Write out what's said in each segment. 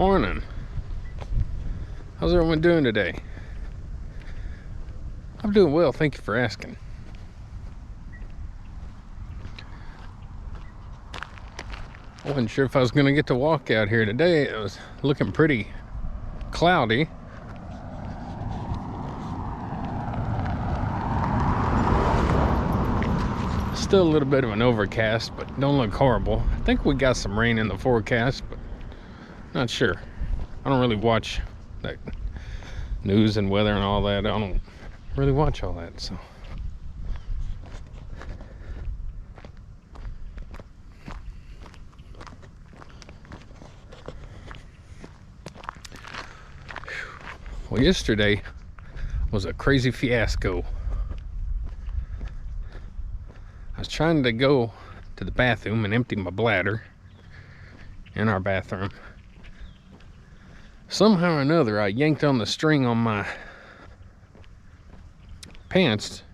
Morning. How's everyone doing today? I'm doing well, thank you for asking. I wasn't sure if I was going to get to walk out here today. It was looking pretty cloudy. Still a little bit of an overcast, but don't look horrible. I think we got some rain in the forecast, but not sure. I don't really watch like news and weather and all that. I don't really watch all that, so. Well, yesterday was a crazy fiasco. I was trying to go to the bathroom and empty my bladder in our bathroom. Somehow or another, I yanked on the string on my pants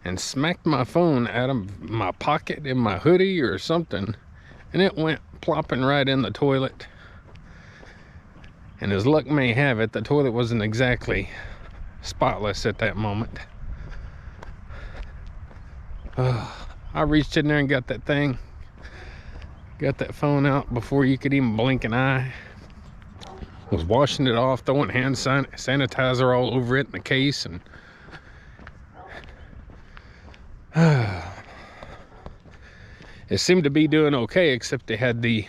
and smacked my phone out of my pocket in my hoodie or something, and it went plopping right in the toilet. And as luck may have it, the toilet wasn't exactly spotless at that moment. I reached in there and got that thing, got that phone out before you could even blink an eye. Was washing it off, throwing hand sanitizer all over it in the case, and it seemed to be doing okay, except they had the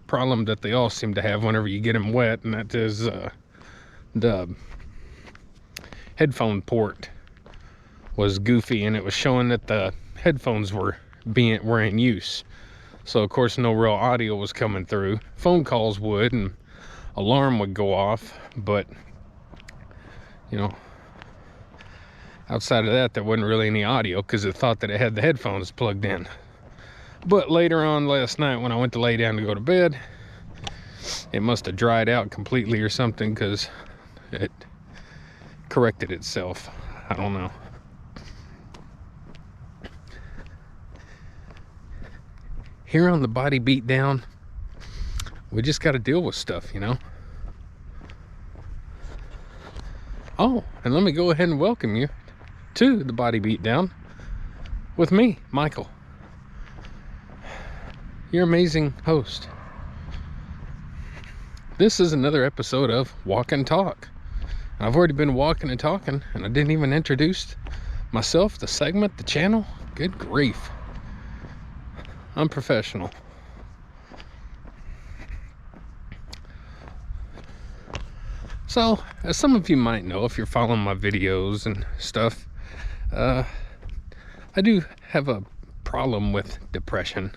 problem that they all seem to have whenever you get them wet, and that is the headphone port was goofy, and it was showing that the headphones were in use. So of course no real audio was coming through. Phone calls would, and alarm would go off, but you know, outside of that there wasn't really any audio because it thought that it had the headphones plugged in. But later on last night when I went to lay down to go to bed, it must have dried out completely or something, because it corrected itself. I don't know. Here on the Body Beat Down, we just got to deal with stuff, you know. Oh, and let me go ahead and welcome you to the Body Beat Down with me, Michael, your amazing host. This is another episode of Walk and Talk. I've already been walking and talking, and I didn't even introduce myself, the segment, the channel. Good grief. I'm professional. So, as some of you might know, if you're following my videos and stuff, I do have a problem with depression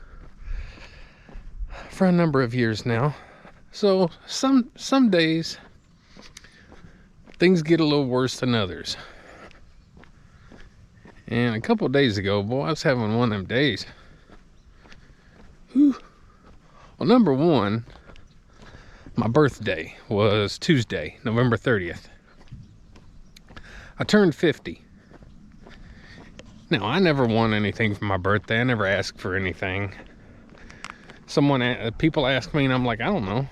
for a number of years now. So some days things get a little worse than others. And a couple of days ago, boy, I was having one of them days. Whew. Well, number one, my birthday was Tuesday, November 30th. I turned 50. Now, I never won anything for my birthday. I never asked for anything. People ask me, and I'm like, I don't know.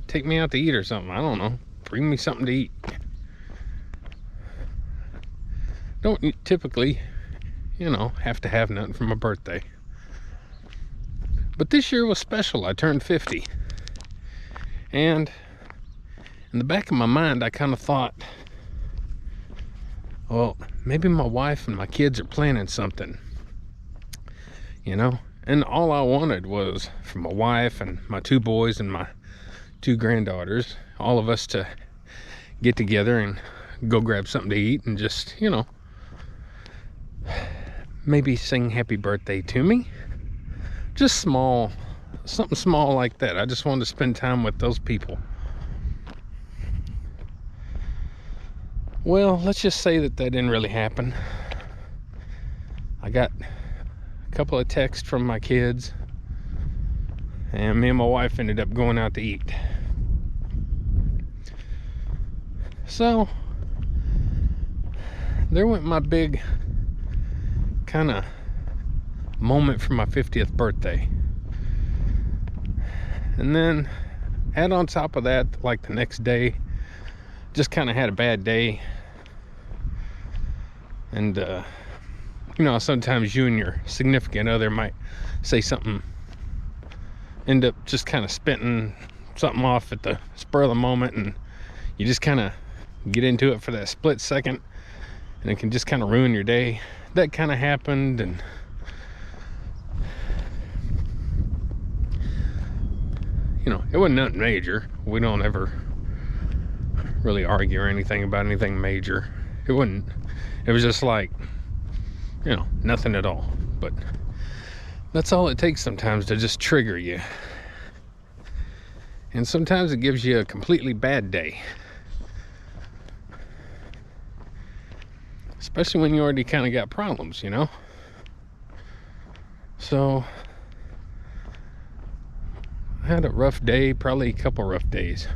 Take me out to eat or something. I don't know. Bring me something to eat. Don't typically, have to have nothing for my birthday. But this year was special. I turned 50. And in the back of my mind, I kind of thought, well, maybe my wife and my kids are planning something, And all I wanted was for my wife and my two boys and my two granddaughters, all of us to get together and go grab something to eat and just, maybe sing happy birthday to me. Just something small like that. I just wanted to spend time with those people. Well, let's just say that didn't really happen. I got a couple of texts from my kids, and me and my wife ended up going out to eat. So there went my big kind of moment for my 50th birthday. And then add on top of that, like the next day, just kind of had a bad day. And you know, sometimes you and your significant other might say something, end up just kind of spitting something off at the spur of the moment, and you just kind of get into it for that split second, and it can just kind of ruin your day. That kind of happened, and you know, it wasn't nothing major. We don't ever really argue or anything about anything major. It was just like, you know, nothing at all. But that's all it takes sometimes to just trigger you. And sometimes it gives you a completely bad day, especially when you already kind of got problems, you know. So I had a rough day, probably a couple rough days.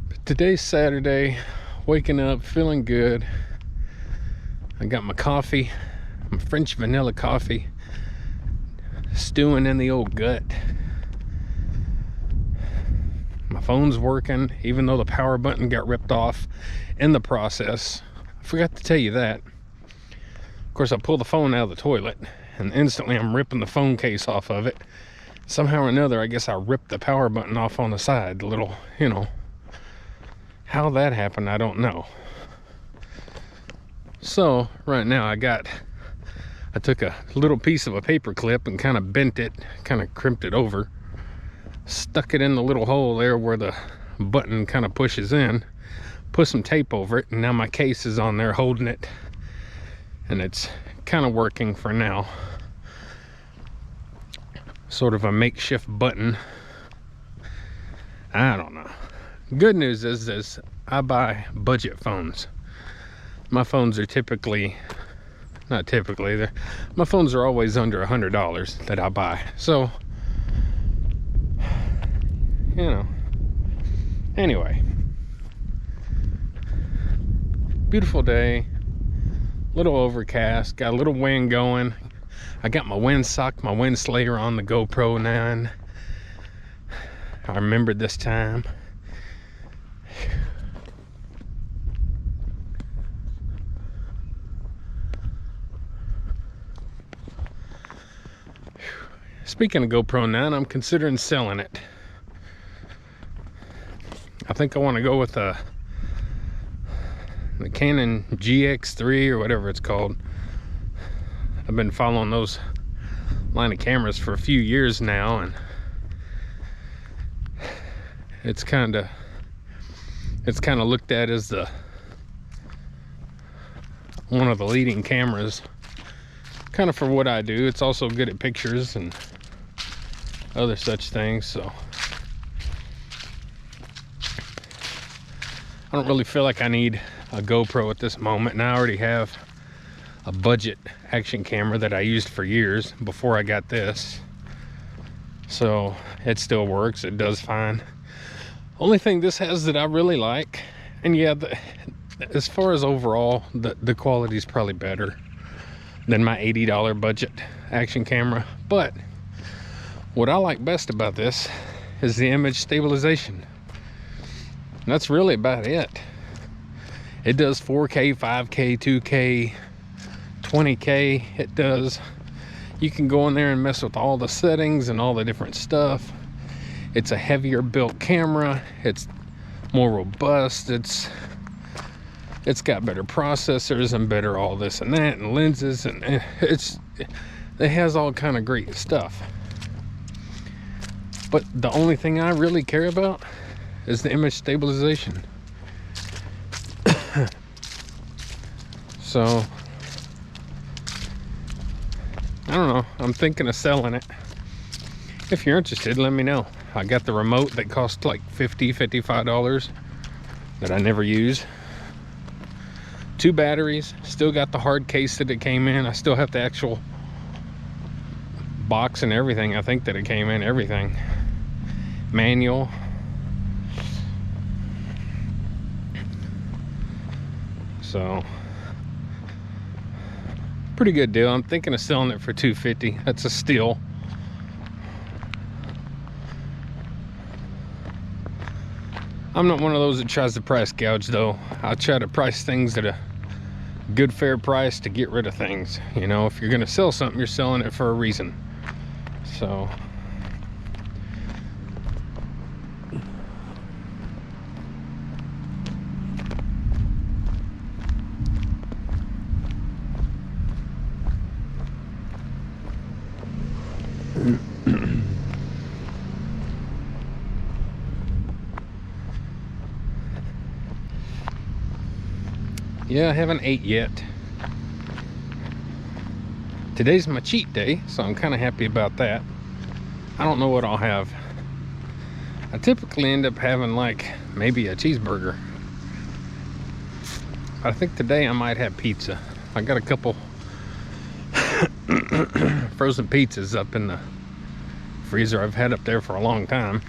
But today's Saturday, waking up feeling good. I got my coffee, my French vanilla coffee, stewing in the old gut. My phone's working, even though the power button got ripped off in the process. I forgot to tell you that. Of course, I pull the phone out of the toilet, and instantly I'm ripping the phone case off of it. Somehow or another, I guess I ripped the power button off on the side. The little, you know, how that happened, I don't know. So right now I took a little piece of a paper clip and kind of bent it, kind of crimped it over, stuck it in the little hole there where the button kind of pushes in, put some tape over it, and now my case is on there holding it, and it's kind of working for now. Sort of a makeshift button. I don't know. Good news is I buy budget phones. My phones are my phones are always under $100 that I buy. So, you know, anyway, beautiful day, little overcast, got a little wind going. I got my windsock, my wind slayer on the GoPro 9. I remembered this time. Speaking of GoPro 9, I'm considering selling it. I think I want to go with the Canon GX3 or whatever it's called. I've been following those line of cameras for a few years now, and it's kind of looked at as one of the leading cameras, kind of for what I do. It's also good at pictures and other such things. So I don't really feel like I need a GoPro at this moment, and I already have a budget action camera that I used for years before I got this, so it still works. It does fine. Only thing this has that I really like, and yeah, as far as overall, the quality is probably better than my $80 budget action camera, but what I like best about this is the image stabilization. And that's really about it. It does 4K, 5K, 2K, 20K. It does. You can go in there and mess with all the settings and all the different stuff. It's a heavier built camera. It's more robust. It's got better processors and better all this and that, and lenses, and it has all kind of great stuff. But the only thing I really care about is the image stabilization. So I don't know, I'm thinking of selling it. If you're interested, let me know. I got the remote that cost like $55 that I never use. 2 batteries, still got the hard case that it came in. I still have the actual box and everything, I think, that it came in, everything. Manual. So pretty good deal. I'm thinking of selling it for $250. That's a steal. I'm not one of those that tries to price gouge, though. I try to price things at a good, fair price to get rid of things. You know, if you're gonna sell something, you're selling it for a reason. So yeah, I haven't ate yet. Today's my cheat day, so I'm kind of happy about that. I don't know what I'll have. I typically end up having like maybe a cheeseburger. I think today I might have pizza. I got a couple frozen pizzas up in the freezer I've had up there for a long time.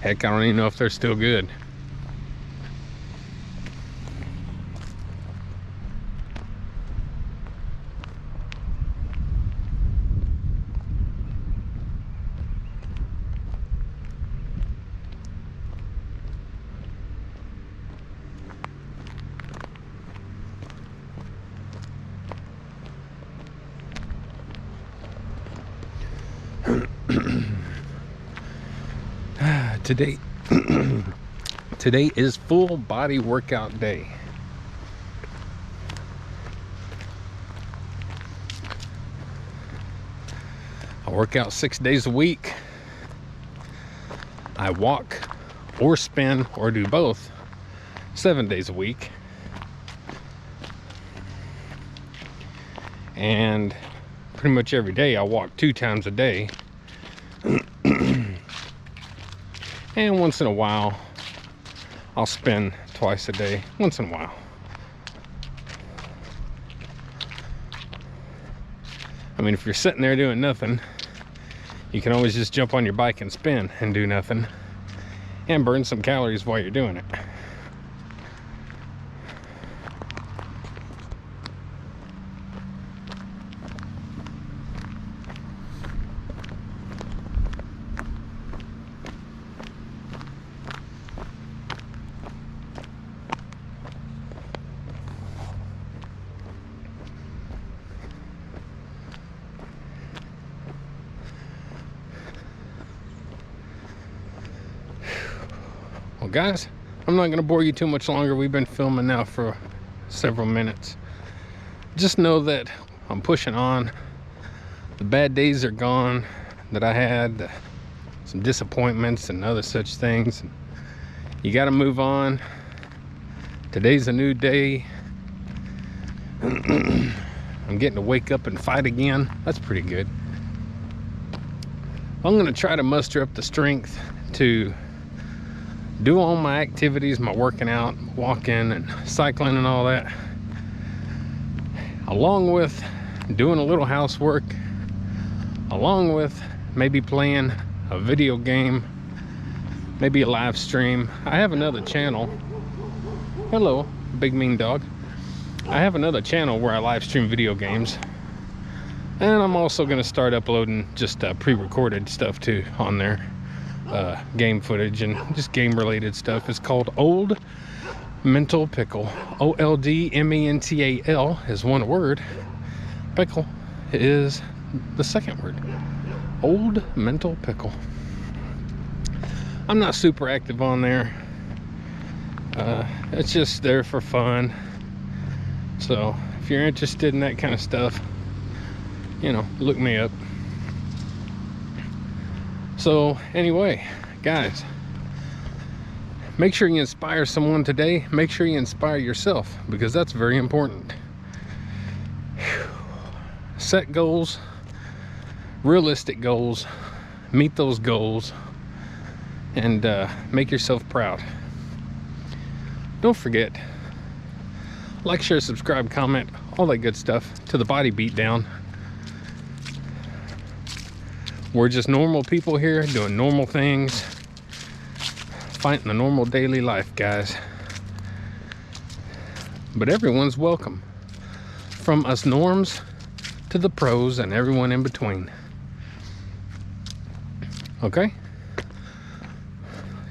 Heck, I don't even know if they're still good. Today is full body workout day. I work out 6 days a week. I walk or spin or do both 7 days a week. And pretty much every day I walk 2 times a day. And once in a while I'll spin twice a day, once in a while. I mean, if you're sitting there doing nothing, you can always just jump on your bike and spin and do nothing and burn some calories while you're doing it. Well, guys, I'm not going to bore you too much longer. We've been filming now for several minutes. Just know that I'm pushing on. The bad days are gone that I had, some disappointments and other such things. You got to move on. Today's a new day. I'm getting to wake up and fight again. That's pretty good. I'm going to try to muster up the strength to do all my activities, my working out, walking and cycling and all that, along with doing a little housework, along with maybe playing a video game, maybe a live stream. I have another channel. Hello, big mean dog. I have another channel where I live stream video games, and I'm also going to start uploading just pre-recorded stuff too on there. Game footage and just game related stuff. It's called Old Mental Pickle. OLDMENTAL is one word. Pickle is the second word. Old Mental Pickle. I'm not super active on there. It's just there for fun. So if you're interested in that kind of stuff, you know, look me up. So anyway, guys, make sure you inspire someone today. Make sure you inspire yourself, because that's very important. Set goals, realistic goals, meet those goals, and make yourself proud. Don't forget, like, share, subscribe, comment, all that good stuff to the Body Beatdown. We're just normal people here doing normal things, fighting the normal daily life, guys. But everyone's welcome, from us norms to the pros and everyone in between. Okay?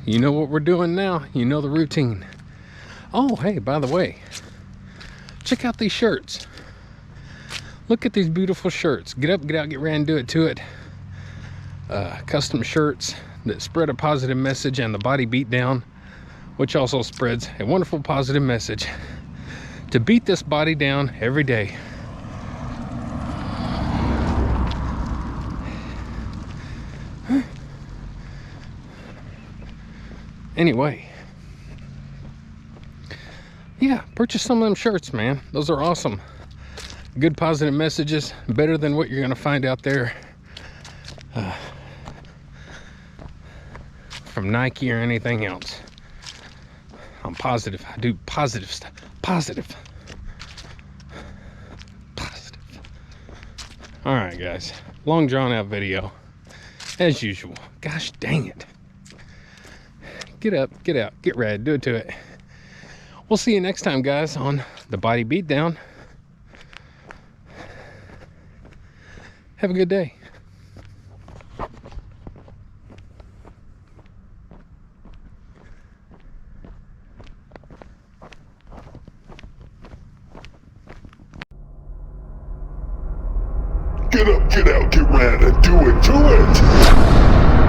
You know what we're doing now. You know the routine. Oh, hey, by the way, check out these shirts. Look at these beautiful shirts. Get up, get out, get ready, and do it to it. Custom shirts that spread a positive message, and the body beat down, which also spreads a wonderful positive message to beat this body down every day. Anyway, yeah, purchase some of them shirts, man. Those are awesome. Good positive messages, better than what you're gonna find out there from Nike or anything else. I'm positive. I do positive stuff. Positive. All right, guys. Long drawn out video as usual. Gosh dang it. Get up, get out, get ready, do it to it. We'll see you next time, guys, on the Body Beatdown. Have a good day. Get up, get out, get ready, do it to it!